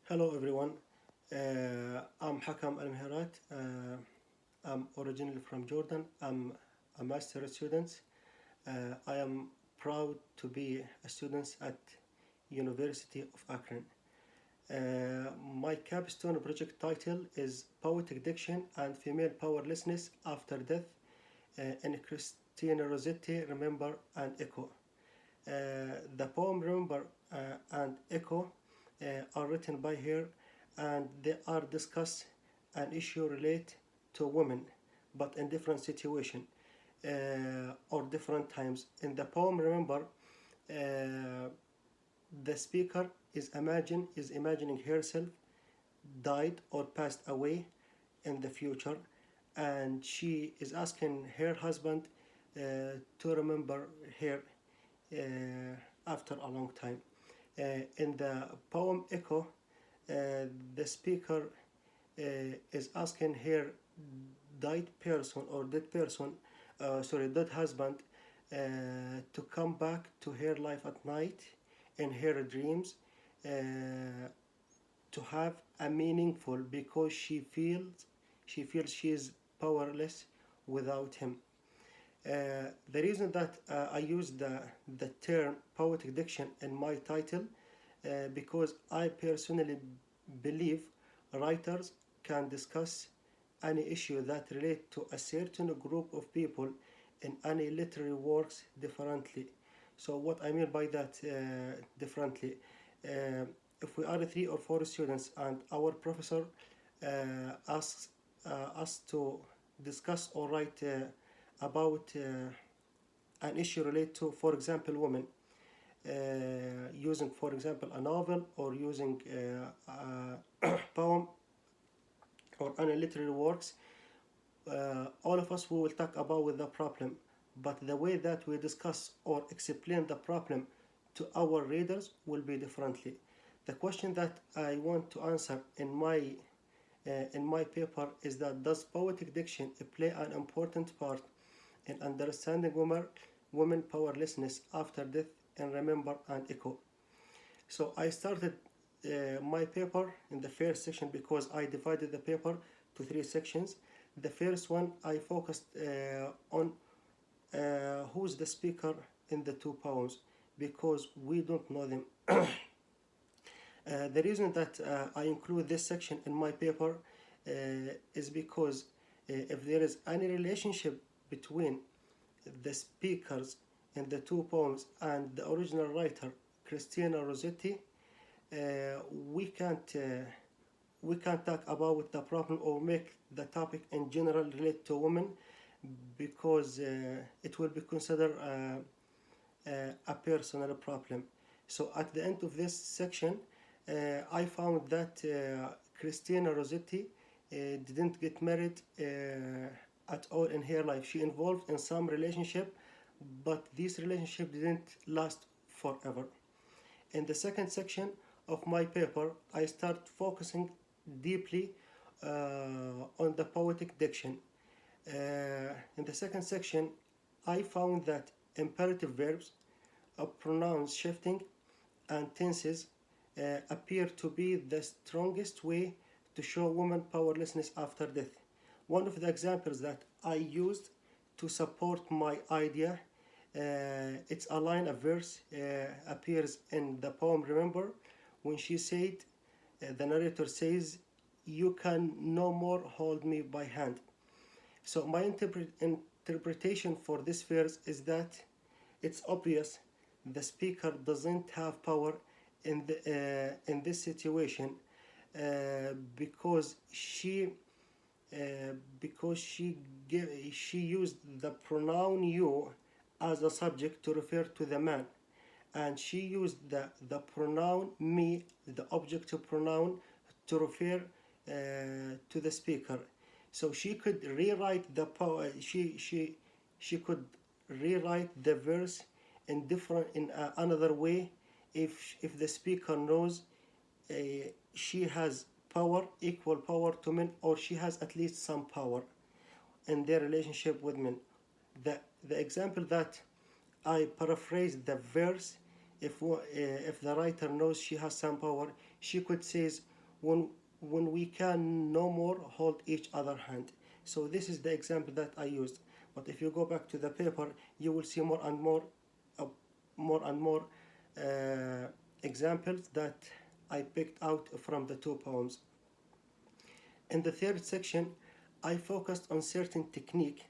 Hello everyone. I'm Hakam Almhairat. I'm originally from Jordan. I'm a master student. I am proud to be a student at University of Akron. My capstone project title is Poetic Diction and Female Powerlessness After Death in Christina Rossetti, Remember and Echo. The poem Remember and Echo are written by her and they are discuss an issue related to women but in different situation or different times. In the poem Remember, the speaker is imagining herself died or passed away in the future, and she is asking her husband to remember her after a long time. In the poem Echo, the speaker is asking her died person or dead person, dead husband, to come back to her life at night in her dreams, to have a meaningful because she feels she is powerless without him. The reason that I use the term poetic diction in my title, because I personally believe writers can discuss any issue that relate to a certain group of people in any literary works differently. So what I mean by that differently, uh, if we are 3 or 4 students and our professor asks us to discuss or write about an issue related to, for example, women, using, for example, a novel or using a poem or any literary works, all of us we will talk about with the problem, but the way that we discuss or explain the problem to our readers will be differently. The question that I want to answer in my paper is that does poetic diction play an important part in understanding women powerlessness after death and remember and echo? So I started my paper in the first section because I divided the paper to 3 sections. The first one I focused on who's the speaker in the 2 poems because we don't know them. The reason that I include this section in my paper is because if there is any relationship between the speakers in the 2 poems and the original writer, Christina Rossetti, uh, we can't uh, we can't talk about the problem or make the topic in general relate to women because it will be considered a personal problem. So at the end of this section, I found that Christina Rossetti didn't get married at all in her life. She involved in some relationship, but this relationship didn't last forever. In the second section of my paper, I start focusing deeply on the poetic diction. In the second section, I found that imperative verbs, pronouns shifting, and tenses appear to be the strongest way to show woman powerlessness after death. One of the examples that I used to support my idea, it's a line, a verse appears in the poem Remember, when she said, the narrator says, "You can no more hold me by hand." So my interpretation for this verse is that it's obvious the speaker doesn't have power in this situation because she used the pronoun you as a subject to refer to the man, and she used the pronoun me, the objective pronoun, to refer to the speaker. So she could rewrite the she could rewrite the verse in another way if the speaker knows uh, she has power, equal power to men, or she has at least some power in their relationship with men. The example that I paraphrase the verse, if the writer knows she has some power, she could say, when we can no more hold each other hand. So this is the example that I used. But if you go back to the paper, you will see more and more examples that I picked out from the two poems. In the third section, I focused on certain technique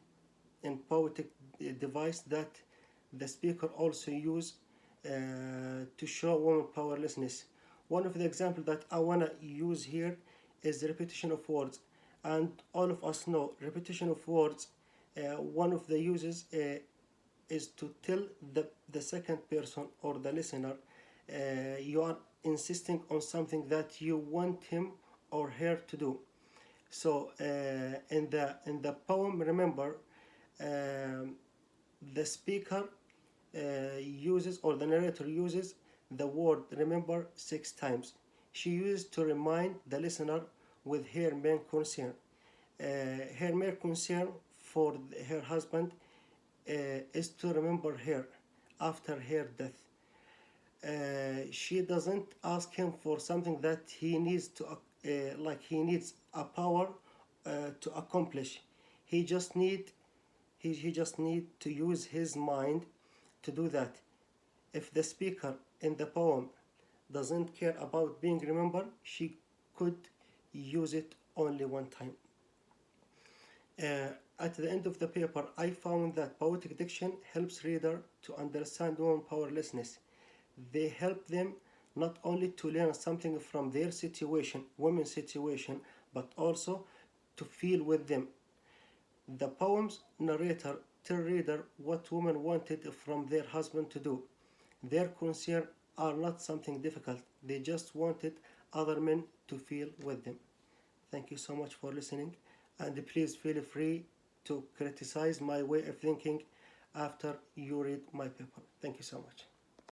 and poetic device that the speaker also use to show women powerlessness. One of the examples that I want to use here is the repetition of words. And all of us know repetition of words, one of the uses is to tell the second person or the listener you are insisting on something that you want him or her to do. So in the poem, remember, the speaker uses, or the narrator uses, the word remember 6 times. She used to remind the listener with her main concern. Her main concern for her husband is to remember her after her death. She doesn't ask him for something that he needs to, like he needs a power to accomplish. He just need to use his mind to do that. If the speaker in the poem doesn't care about being remembered, she could use it only one time. At the end of the paper, I found that poetic diction helps reader to understand women's powerlessness. They help them not only to learn something from their situation, women's situation, but also to feel with them. The poem's narrator tell reader what women wanted from their husband to do. Their concerns are not something difficult. They just wanted other men to feel with them. Thank you so much for listening, and please feel free to criticize my way of thinking after you read my paper. Thank you so much.